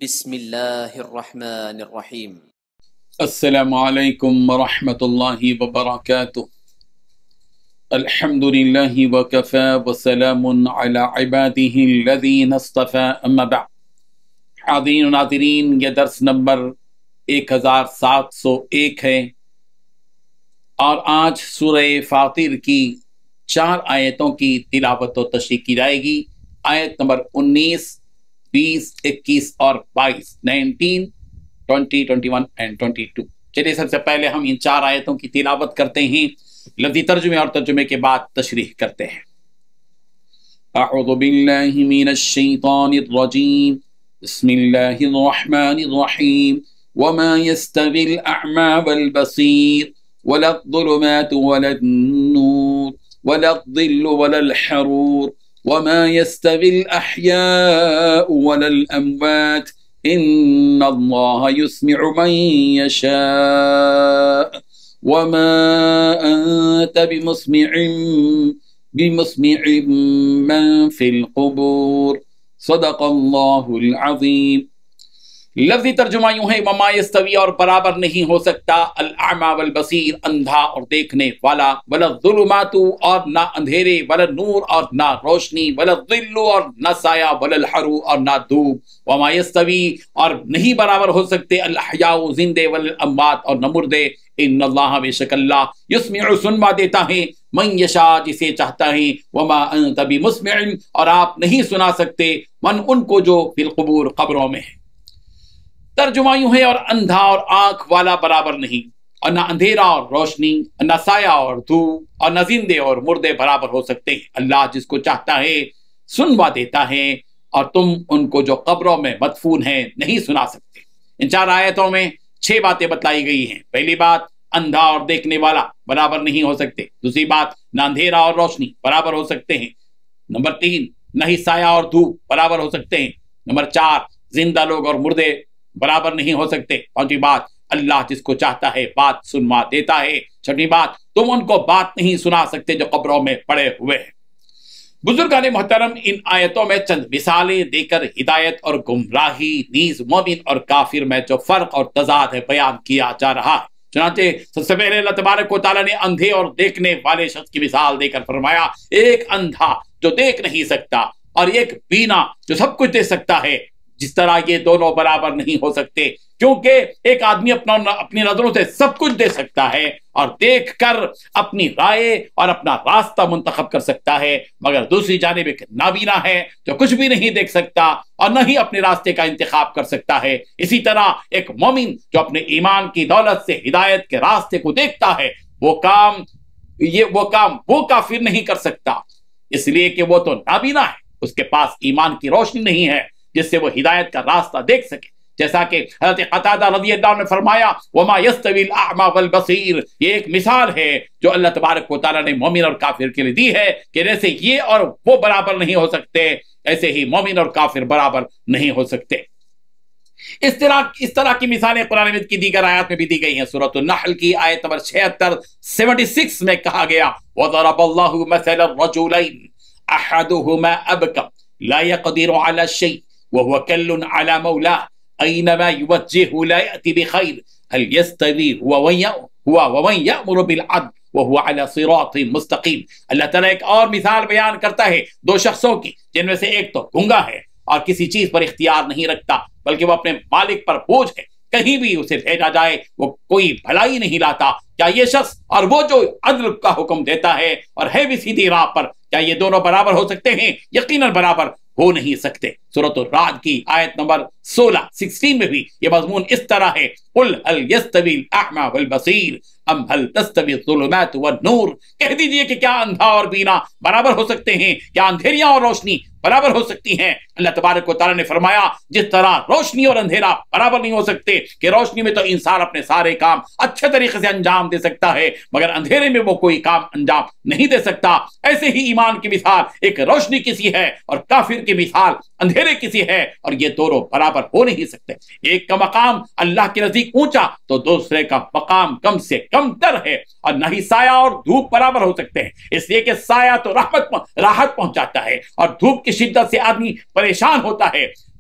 بسم الله الرحمن الرحيم. السلام عليكم ورحمة الله وبركاته. الحمد لله وكفى وسلام على عباده الذين اصطفى أما بعد. حاضرین و ناظرین، یہ درس نمبر 1701 ہے اور آج سورہ فاطر کی 4 آیتوں کی تلاوت و تشریح کی جائے گی۔ آیت نمبر 19، 20، 21 اور 22، 19، 20، 21 and 22۔ چلیے سب سے پہلے ہم ان 4 آیتوں کی تلاوت کرتے ہیں، لفظی ترجمے اور ترجمے کے بعد تشریح کرتے ہیں۔ اعوذ باللہ من الشیطان الرجیم، بسم اللہ الرحمن الرحیم۔ وما يستوي الأعمى والبصير ولا الظلمات ولا النور ولا الظل ولا الحرور وما يستوي الأحياء ولا الأموات إن الله يسمع من يشاء وما أنت بمسمع من في القبور صدق الله العظيم۔ لفظی ترجمہ یوں ہے، وما یستوی اور برابر نہیں ہو سکتا، الاعمی والبصیر اندھا اور دیکھنے والا، ولا الظلمات اور نہ اندھیرے، ولا النور اور نہ روشنی، ولا الظل اور نہ سایہ، ولا الحرور اور نہ دھوپ، وما یستوی اور نہیں برابر ہو سکتے، الاحیاء زندے، ولا الاموات اور نہ مردے، ان اللہ بے شک اللہ یسمع سنوا دیتا ہے، من یشاء جسے چاہتا ہے، وما انت بمسمع اور آپ نہیں سنا سکتے، من ان کو جو فی القبور قبروں میں ہے۔ ترجمہ یوں ہے، اور اندھا اور آنکھ والا برابر نہیں، اور نہ اندھیرا اور روشنی، نہ سایہ اور دھوپ، اور نہ زندے اور مردے برابر ہو سکتے ہیں۔ اللہ جس کو چاہتا ہے سنوا دیتا ہے، اور تم ان کو جو قبروں میں مدفون ہیں نہیں سنا سکتے۔ ان 4 آیتوں میں 6 باتیں بتلائی گئی ہیں۔ پہلی بات، اندھا اور دیکھنے والا برابر نہیں ہو سکتے۔ دوسری بات، نہ اندھیرا اور روشنی برابر ہو سکتے ہیں۔ نمبر 3، نہ ہی سایہ اور دھوپ برابر ہو سکتے ہیں۔ نمبر 4، زندہ لوگ اور مردے برابر نہیں ہو سکتے۔ 5ویں بات، اللہ جس کو چاہتا ہے بات سنوا دیتا ہے۔ 6ویں بات، تم ان کو بات نہیں سنا سکتے جو قبروں میں پڑے ہوئے ہیں۔ بزرگان محترم، ان آیتوں میں چند مثالیں دے کر ہدایت اور گمراہی نیز مومن اور کافر میں جو فرق اور تضاد ہے بیان کیا جا رہا ہے۔ چنانچہ سب سے پہلے اللہ تبارک و تعالیٰ نے اندھے اور دیکھنے والے شخص کی مثال دے کر فرمایا، ایک اندھا جو دیکھ نہیں سکتا اور ایک بینا جو سب کچھ دیکھ سکتا ہے، جس طرح یہ دونوں برابر نہیں ہو سکتے، کیونکہ ایک آدمی اپنی نظروں سے سب کچھ دیکھ سکتا ہے اور دیکھ کر اپنی رائے اور اپنا راستہ منتخب کر سکتا ہے، مگر دوسری جانب ایک نابینا ہے جو کچھ بھی نہیں دیکھ سکتا اور نہ ہی اپنے راستے کا انتخاب کر سکتا ہے۔ اسی طرح ایک مومن جو اپنے ایمان کی دولت سے ہدایت کے راستے کو دیکھتا ہے، وہ کام وہ کافر نہیں کر سکتا، اس لیے کہ وہ تو نابینا ہے، اس کے پاس ایمان کی روشنی نہیں ہے جس سے وہ ہدایت کا راستہ دیکھ سکے۔ جیسا کہ حضرت قتادہ رضی اللہ عنہ نے فرمایا، وما یستوی الاعمی والبصیر، یہ ایک مثال ہے جو اللہ تبارک و تعالیٰ نے مومن اور کافر کے لیے دی ہے کہ جیسے یہ اور وہ برابر نہیں ہو سکتے، ایسے ہی مومن اور کافر برابر نہیں ہو سکتے۔ اس طرح کی مثالیں قرآن مجید کی دیگر آیات میں بھی دی گئی ہیں۔ سورۃ النحل کی آیت نمبر 76 میں کہا گیا، وَضَرَبَ اللَّهُ مَثَلَ الرَّجُلَيْنِ أَحَدُهُمَا أَبْكَمُ لَا يَقْدِرُ عَلَى الشَّيْءِ وهو كل على مولاه أينما يوجهه لا يأتي بخير هل يستوي هو ومن يأمر بالعدل وهو على صراط مستقيم۔ اللہ تعالیٰ ایک اور مثال بیان کرتا ہے 2 شخصوں کی، جن میں سے ایک تو گونگا ہے اور کسی چیز پر اختیار نہیں رکھتا، بلکہ وہ اپنے مالک پر بوجھ ہے، کہیں بھی اسے بھیجا جائے وہ کوئی بھلائی نہیں لاتا۔ کیا یہ شخص اور وہ جو عدل کا حکم دیتا ہے اور ہے بھی سیدھی راہ پر، کیا یہ دونوں برابر ہو سکتے ہیں؟ یقیناً برابر ہو نہیں سکتے۔ سورۃ الرعد کی آیت نمبر 16 میں بھی یہ مضمون اس طرح ہے، قل هل يستوي الاعمى والبصير ام هل تستوي الظلمات والنور، کہہ دیجئے کہ کیا اندھا اور بینا برابر ہو سکتے ہیں، کیا اندھیریاں اور روشنی برابر ہو سکتی ہیں؟ اللہ تبارک و تعالیٰ نے فرمایا، جس طرح روشنی اور اندھیرا برابر نہیں ہو سکتے کہ روشنی میں تو انسان اپنے سارے کام اچھے طریقے سے انجام دے سکتا ہے، مگر اندھیرے میں وہ کوئی کام انجام نہیں دے سکتا، ایسے ہی ایمان کی مثال ایک روشنی کسی ہے اور کافر کی مثال اندھیرے کسی ہے، اور یہ دونوں برابر ہو نہیں سکتے۔ ایک کا مقام اللہ کے نزدیک اونچا تو دوسرے کا مقام کم سے کم تر ہے، اور نہ ہی سایہ اور دھوپ برابر ہو سکتے ہیں، اس لیے کہ سایہ تو راحت پہنچاتا ہے اور دھوپ کی شدت سے آدمی پریشان ہوتا ہے۔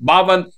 52